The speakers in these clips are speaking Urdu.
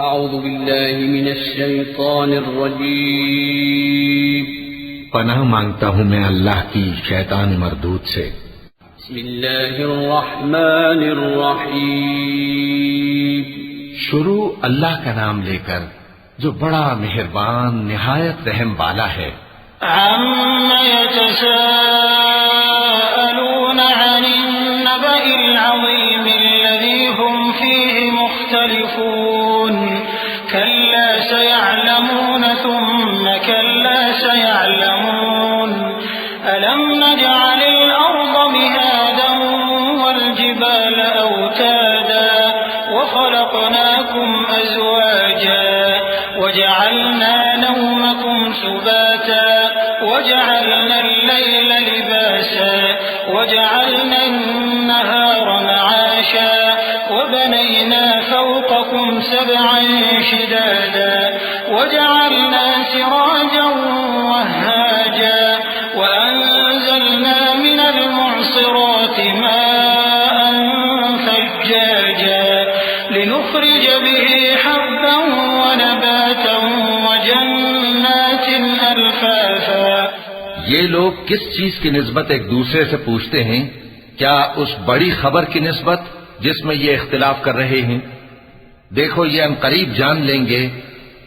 اعوذ باللہ من الشیطان الرجیم پناہ مانگتا ہوں میں اللہ کی شیطان مردود سے۔ بسم اللہ الرحمن الرحیم شروع اللہ کا نام لے کر جو بڑا مہربان نہایت رحم والا ہے۔ عَمَّ يَتَسَاءَلُونَ عَنِ النَّبَإِ الْعَظِيمِ الَّذِي هُمْ فِيهِ مُخْتَلِفُونَ كَلَّا سَيَعْلَمُونَ ثُمَّ كَلَّا سَيَعْلَمُونَ أَلَمْ نَجْعَلِ الْأَرْضَ مِهَادًا وَالْجِبَالَ أَوْتَادًا وَخَلَقْنَاكُمْ أَزْوَاجًا وَجَعَلْنَا نَوْمَكُمْ سُبَاتًا وَجَعَلْنَا اللَّيْلَ لِبَاسًا وَجَعَلْنَا النَّهَارَ مَعَاشًا وَبَنَيْنَا فَوْقَكُمْ سَبْعًا شِدَادًا وَجَعَلْنَا سِرَاجًا وَهَّاجًا وَأَنزَلْنَا مِنَ الْمُعْصِرَاتِ مَاءً ثَجَّاجًا لِنُخْرِجَ بِهِ حَبًّا وَنَبَاتًا وَجَنَّاتٍ أَلْفَافًا۔ یہ لوگ کس چیز کی نسبت ایک دوسرے سے پوچھتے ہیں؟ کیا اس بڑی خبر کی نسبت جس میں یہ اختلاف کر رہے ہیں؟ دیکھو یہ عنقریب جان لیں گے،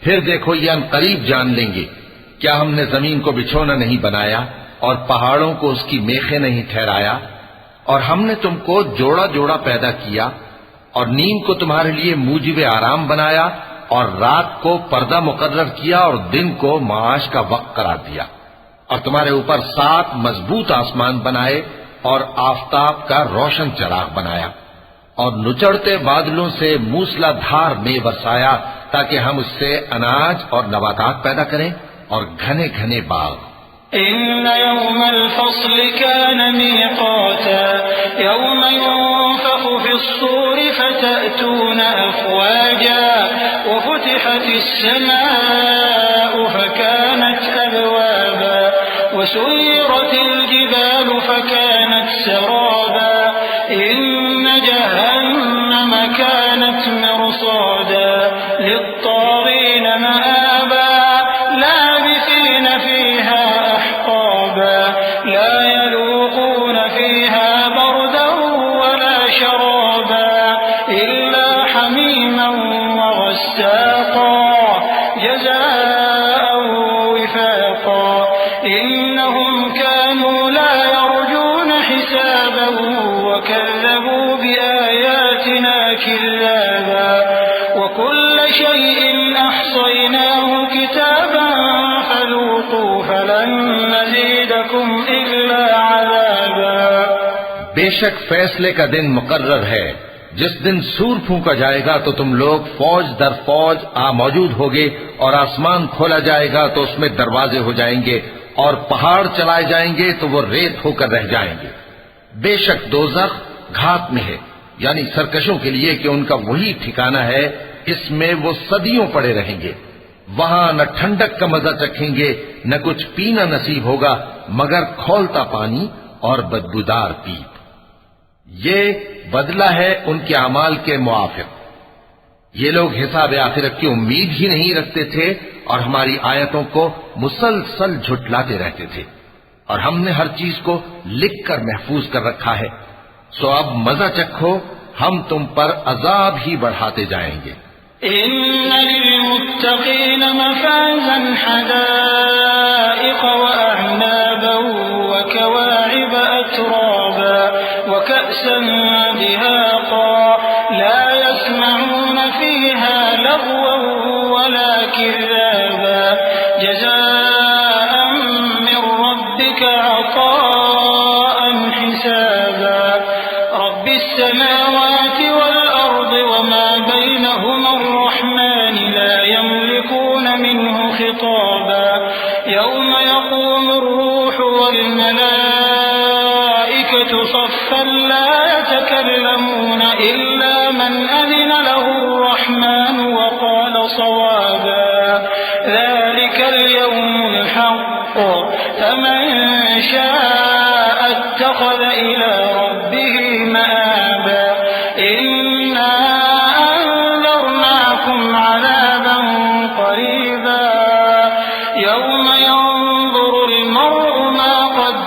پھر دیکھو یہ عنقریب جان لیں گے۔ کیا ہم نے زمین کو بچھونا نہیں بنایا اور پہاڑوں کو اس کی میخیں نہیں ٹھہرایا؟ اور ہم نے تم کو جوڑا جوڑا پیدا کیا اور نیند کو تمہارے لیے موجب آرام بنایا اور رات کو پردہ مقرر کیا اور دن کو معاش کا وقت قرار دیا، اور تمہارے اوپر 7 مضبوط آسمان بنائے اور آفتاب کا روشن چراغ بنایا، اور نچڑتے بادلوں سے موسلا دھار میں برسایا تاکہ ہم اس سے اناج اور نباتات پیدا کریں اور گھنے گھنے باغ۔ إن يوم الفصل كان ميقاتا يوم ينفخ في الصور فتأتون أفواجا وفتحت السماء فكانت أبوابا وسيرت الجبال فكانت سرابا إن جهنم كانت مرصادا للطاغين مآبا لابثين فيها أحقابا لا يذوقون فيها بردا ولا شرابا إلا حميما وغساقا جزاء وفاقا إنهم كانوا لا يرجون حسابا وكذبوا بآياتنا كذابا وكل شيء أحصيناه كتابا فذوقوا فلن نزيدكم إلا عذابا۔ بے شک فیصلے کا دن مقرر ہے، جس دن سور پھونکا جائے گا تو تم لوگ فوج در فوج موجود ہوگے، اور آسمان کھولا جائے گا تو اس میں دروازے ہو جائیں گے، اور پہاڑ چلائے جائیں گے تو وہ ریت ہو کر رہ جائیں گے۔ بے شک دوزخ گھات میں ہے، یعنی سرکشوں کے لیے کہ ان کا وہی ٹھکانہ ہے، اس میں وہ صدیوں پڑے رہیں گے۔ وہاں نہ ٹھنڈک کا مزہ چکھیں گے، نہ کچھ پینا نصیب ہوگا مگر کھولتا پانی اور بدبودار پیپ۔ یہ بدلہ ہے ان کے اعمال کے موافق۔ یہ لوگ حساب آخرت کی امید ہی نہیں رکھتے تھے اور ہماری آیتوں کو مسلسل جھٹلاتے رہتے تھے، اور ہم نے ہر چیز کو لکھ کر محفوظ کر رکھا ہے۔ سو اب مزہ چکھو، ہم تم پر عذاب ہی بڑھاتے جائیں گے۔ إن للمتقين مفازا حدائق وأعنابا وكواعب أترابا وكأسا دهاقا لا يسمعون فيها لغوا ولا كذابا جزاء من ربك عطاء حسابا رب السماوات والأرض وما بينهما الرحمن لا يملكون منه خطابا يوم يقوم الروح والملائكة صفا لا يتكلمون إلا من أذن له الرحمن وقال صوابا ذلك اليوم الحق فمن شاء اتخذ إلى ربه مآبا إنا أنذرناكم عذابا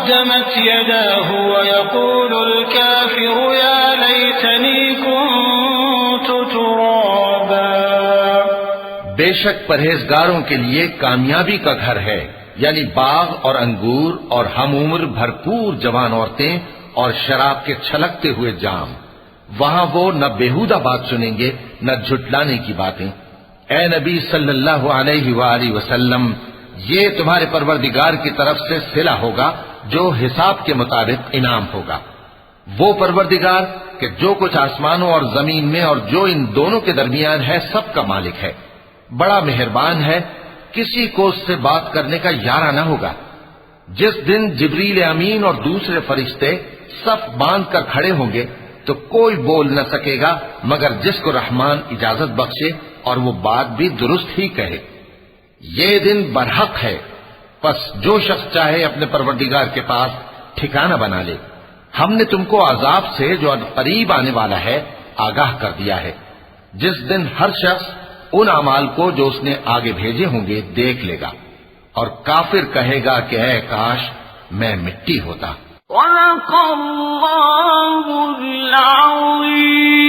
قدمت يداه ويقول الكافر يا ليتني كنت ترابا۔ بے شک پرہیزگاروں کے لیے کامیابی کا گھر ہے، یعنی باغ اور انگور اور ہم عمر بھرپور جوان عورتیں اور شراب کے چھلکتے ہوئے جام۔ وہاں وہ نہ بیہودہ بات سنیں گے نہ جھٹلانے کی باتیں۔ اے نبی صلی اللہ علیہ وآلہ وسلم، یہ تمہارے پروردگار کی طرف سے صلہ ہوگا جو حساب کے مطابق انعام ہوگا۔ وہ پروردگار کہ جو کچھ آسمانوں اور زمین میں اور جو ان دونوں کے درمیان ہے سب کا مالک ہے، بڑا مہربان ہے، کسی کو اس سے بات کرنے کا یارہ نہ ہوگا۔ جس دن جبریل امین اور دوسرے فرشتے صف باندھ کر کھڑے ہوں گے تو کوئی بول نہ سکے گا مگر جس کو رحمان اجازت بخشے اور وہ بات بھی درست ہی کہے۔ یہ دن برحق ہے، پس جو شخص چاہے اپنے پروردگار کے پاس ٹھکانہ بنا لے۔ ہم نے تم کو عذاب سے جو قریب آنے والا ہے آگاہ کر دیا ہے، جس دن ہر شخص ان اعمال کو جو اس نے آگے بھیجے ہوں گے دیکھ لے گا، اور کافر کہے گا کہ اے کاش میں مٹی ہوتا۔ صدق اللہ العظیم۔